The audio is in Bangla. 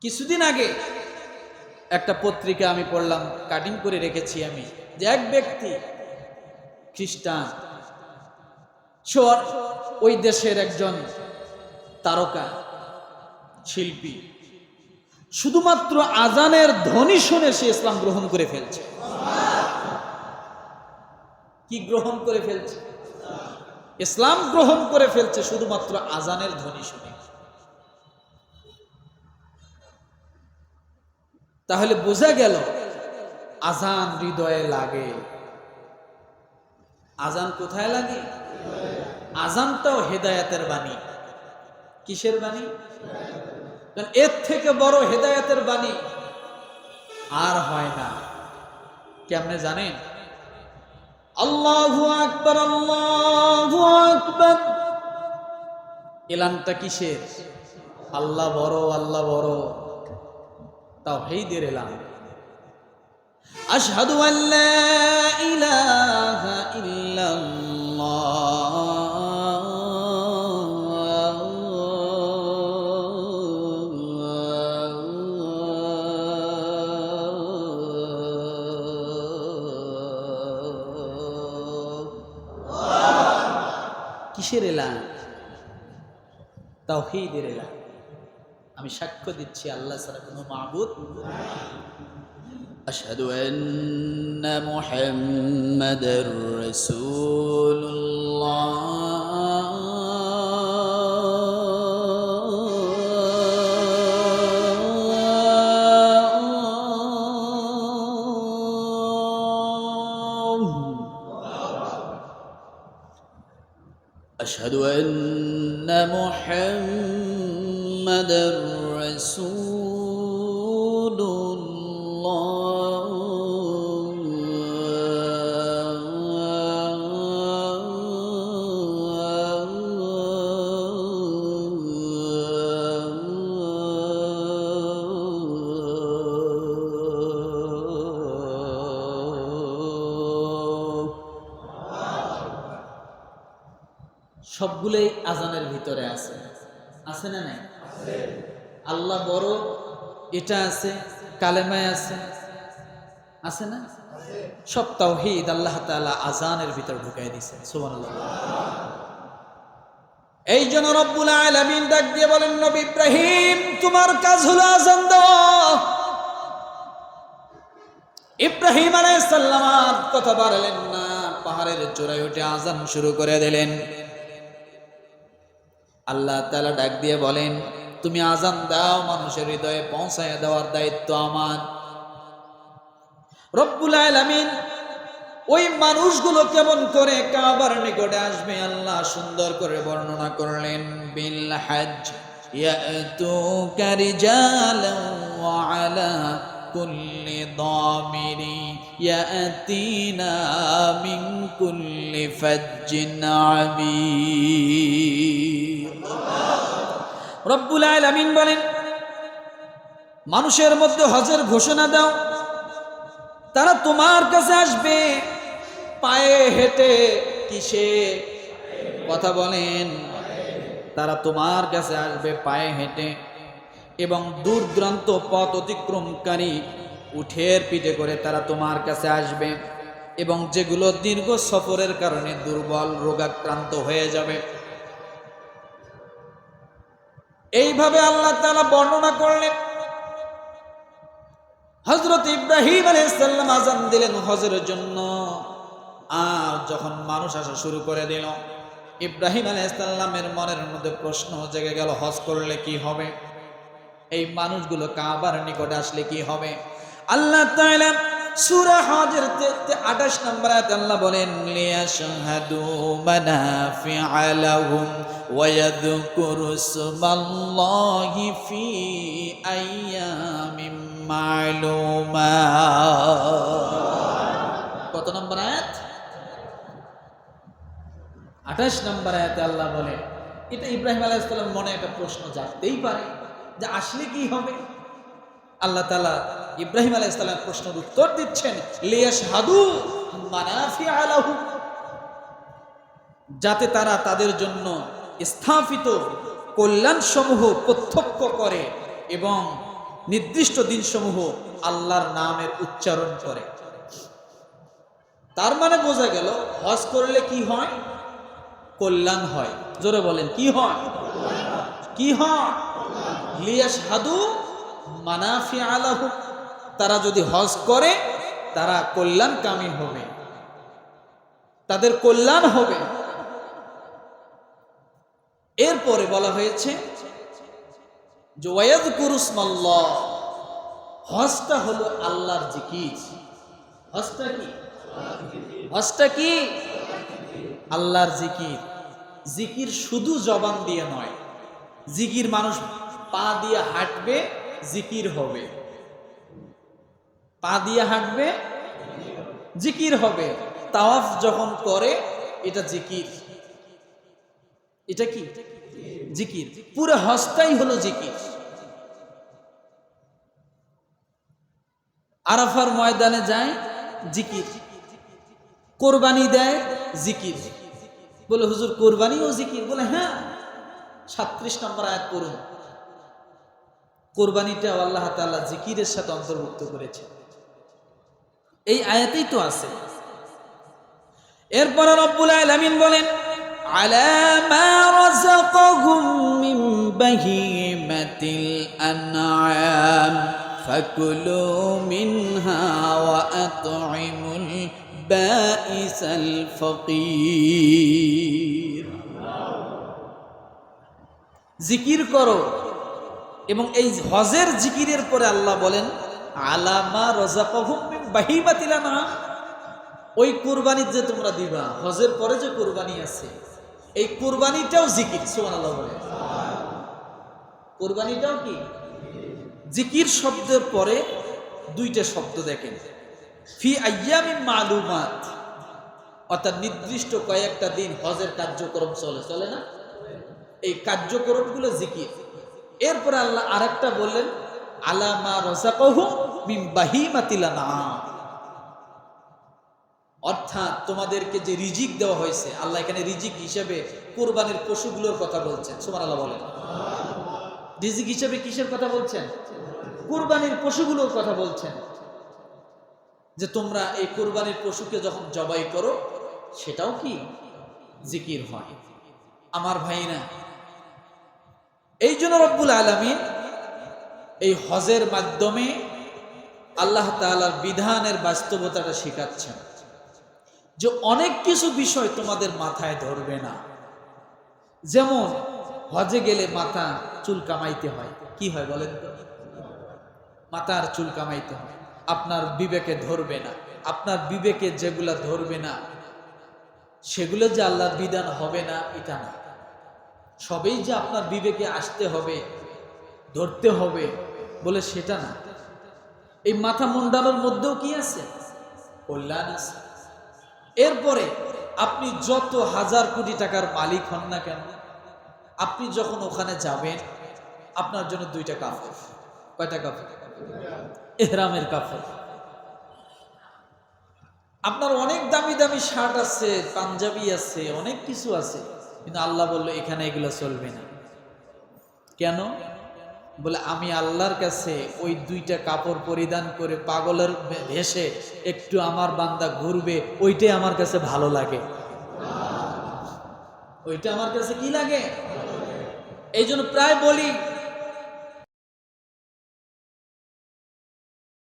কিছুদিন আগে একটা পত্রিকা আমি পড়লাম, কাটিং করে রেখেছি আমি, যে এক ব্যক্তি খ্রিস্টান, ওই দেশের একজন তারকা শিল্পী, শুধুমাত্র আজানের ধ্বনি শুনে সে ইসলাম গ্রহণ করে ফেলছে। কি গ্রহণ করে ফেলছে? ইসলাম গ্রহণ করে ফেলছে শুধুমাত্র আজানের ধ্বনি শুনে। তাহলে বোঝা গেল আজান হৃদয়ে লাগে। আজান কোথায় লাগে? আজানটাও হেদায়েতের বাণী। কিসের বাণী? কারণ এর থেকে বড় হেদায়েতের বাণী আর হয় না। কেমনে জানেন? আল্লাহু আকবার, আল্লাহু আকবার। এলানটা কিসের? আল্লাহ বড়, আল্লাহ বড়, তাওহীদের এলান। আশহাদু আল্লা ইলাহা ইল্লাল্লাহ, কিসের এলান? তাওহীদের এলান। আমি সাক্ষ্য দিচ্ছি আল্লাহ ছাড়া কোনো মাবুদ। আশহাদু আন্না মুহাম্মাদার রাসূলুল্লাহ, أشهد أن محمدا رسول الله. সবগুলোই আজানের ভিতরে আছে। আছে না নাই? আল্লাহ বড়, এটা আছে, কালেমায় আছে, আছে না? সব তাওহীদ আল্লাহ তাআলা আজানের ভিতর ঢুকাই দিয়েছেন। সুবহানাল্লাহ। এই জন্য রব্বুল আলামিন ডাক দিয়ে বলেন, নবী ইব্রাহিম, তোমার কাজ হলো আজান দেওয়া। ইব্রাহিম আলাইহিস সালাম কথা বাড়ালেন না, পাহাড়ের চূড়ায় উঠে আজান শুরু করে দিলেন। আল্লাহ তাআলা ডাক দিয়ে বলেন, তুমি আজান দাও, মানুষের হৃদয়ে পৌঁছায় দেওয়ার দায়িত্ব আমার। রব্বুল আলামিন ওই মানুষগুলো কেমন করে কাবার নিকটে আসবে আল্লাহ সুন্দর করে বর্ণনা করলেন। বিল হজ্জ ইয়াতুকা রিজালান ওয়া আলা কুল্লি দামিরি ইয়াতিনা মিন কুল্লি ফাজ্জিন আমির। রব্বুল আলামিন বলেন, মানুষের মধ্যে হজের ঘোষণা দাও, তারা তোমার কাছে আসবে পায়ে হেঁটে। কিসে? কথা বলেন। তারা তোমার কাছে আসবে পায়ে হেঁটে, এবং দূর দূরান্ত পথ অতিক্রমকারী উঠের পিঠে করে তারা তোমার কাছে আসবে, এবং যেগুলো দীর্ঘ সফরের কারণে দুর্বল রোগাক্রান্ত হয়ে যাবে। এইভাবে আল্লাহ তাআলা বর্ণনা করলেন। হযরত ইব্রাহিম আলাইহিস সালাম আযান দিলেন হজের জন্য। আর যখন মানুষ আসা শুরু করে দিল, ইব্রাহিম আলাইহিস সালামের মনের মধ্যে প্রশ্ন জেগে গেল, হজ করলে কি হবে? এই মানুষগুলো কাবার নিকটে আসলে কি হবে? আল্লাহ তাআলা সূরা হজের 28 নম্বর আয়াতে আল্লাহ বলেন, লিয়াশহাদু মানাফিআ লাহুম ওয়া ইয়াযকুরু ইসমাল্লাহি ফি আইয়ামিম মা'লুমাত। কত নম্বর আয়াত? 28 নম্বর আয়াতে আল্লাহ বলে, এটা ইব্রাহিম আলাইহিস সালাম মনে একটা প্রশ্ন জাগতেই পারে যে আসলে কি হবে। আল্লাহ তাআলা ইব্রাহিম আলাইহিস সালাম প্রশ্নের উত্তর দিচ্ছেন, লিয়াশহাদু মানাফিআ লাহুম, যাতে তারা তাদের জন্য স্থাপিত কল্যাণসমূহ প্রত্যক্ষ করে এবং নির্দিষ্ট দিনসমূহ আল্লাহর নামের উচ্চারণ করে। তার মানে বোঝা গেল হজ করলে কি হয়? কল্যাণ হয়। জোরে বলেন কি হয়? কি হয়? লিয়াশহাদু মানাফিআ লাহুম, তারা যদি হজ করে তারা কল্যাণকামী হবে, তাদের কল্যাণ হবে। এরপরে বলা হয়েছে যে ওয়ায়াযকুরুসমাল্লাহ, হজটা হলো আল্লাহর জিকির। হজটা কি? হজটা কি? আল্লাহর জিকির। জিকির শুধু জবান দিয়ে নয়, জিকির মানুষ পা দিয়ে হাঁটবে, জিকির হবে। পা দিয়ে হাঁটবে, জিকির হবে। তাওয়াফ যখন করে, এটা জিকির। এটা কি? জিকির। পুরো হজটাই হলো জিকির। আরাফার ময়দানে যায়, জিকির। কোরবানি দেয়, জিকির। বলে হুজুর কোরবানিও জিকির? বলে হ্যাঁ, 37 নম্বর আয়াত পড়ুন। কোরবানিটা আল্লাহ তাআলা জিকিরের সাথে অন্তর্ভুক্ত করেছে, এই আয়াতেই তো আছে। এরপরে রব্বুল আলামিন বলেন আলা মা রাযাকাহুম মিন বাহিমাতিল আনআম ফাকুলু মিনহা ওয়া আত'ইমুল বাইসাল ফাকির। জিকির করো, এবং এই হজের জিকিরের পরে আল্লাহ বলেন আলা মা রাযাকাহুম মিন বাহিমাতিল আনআম, ওই কুরবানি যে তোমরা দিবা, হজের পরে যে কুরবানি আছে, এই কুরবানিটাও জিকির। সুবহানাল্লাহ বলে। কুরবানিটাও কি? জিকির শব্দের পরে দুইটা শব্দ দেখেন, ফি আইয়ামিন মালুমাত, অর্থাৎ নির্দিষ্ট কয়েকটা দিন হজের কার্যক্রম চলে না, এই কার্যক্রমগুলো জিকির। এরপরে আল্লাহ আরেকটা বললেন আলা মা রাযাকাহুম মিন বাহিমাতিল আনআম, অর্থাৎ তোমাদেরকে যে রিজিক দেওয়া হয়েছে, আল্লাহ এখানে রিজিক হিসেবে কুরবানির পশুগুলোর কথা বলছেন। সুবহানাল্লাহ বলেন। রিজিক হিসেবে কিসের কথা বলছেন? কুরবানির পশুগুলোর কথা বলছেন, যে তোমরা এই কুরবানির পশুকে যখন জবাই করো সেটাও কি জিকির হয়। আমার ভাইরা, এই জন্য রব্বুল আলামিন এই হজের মাধ্যমে আল্লাহ তাআলার বিধানের বাস্তবতাটা শেখাচ্ছেন, যে অনেক কিছু বিষয় তোমাদের মাথায় ধরবে না। যেমন হজে গেলে মাথা চুল কামাইতে হয়, কি হয় বলেন তো? মাথার চুল কামাইতে হয়, আপনার বিবেকে ধরবে না। আপনার বিবেকে যেগুলা ধরবে না সেগুলো যে আল্লাহর বিধান হবে না এটা না, সবই যে আপনার বিবেকে আসতে হবে, ধরতে হবে বলে সেটা না। এই মাথা মুন্ডানোর মধ্যেও কি আছে? কল্যাণ আছে। এরপরে আপনি যত হাজার কোটি টাকার মালিক হন না কেন, আপনি যখন ওখানে যাবেন আপনার জন্য দুইটা কাফর। কয়টা কাফর? ইহরামের কাফর। আপনার অনেক দামি দামি শার্ট আছে, পাঞ্জাবি আছে, অনেক কিছু আছে, কিন্তু আল্লাহ বললো এখানে এগুলো চলবে না। কেন? বলে আমি আল্লাহর কাছে ওই দুইটা কাপড় পরিধান করে পাগলের ভেসে একটু আমার বান্দা ঘুরবে, ওইটাই আমার কাছে ভালো লাগে। ওইটা আমার কাছে কি লাগে? এই জন্য প্রায় বলি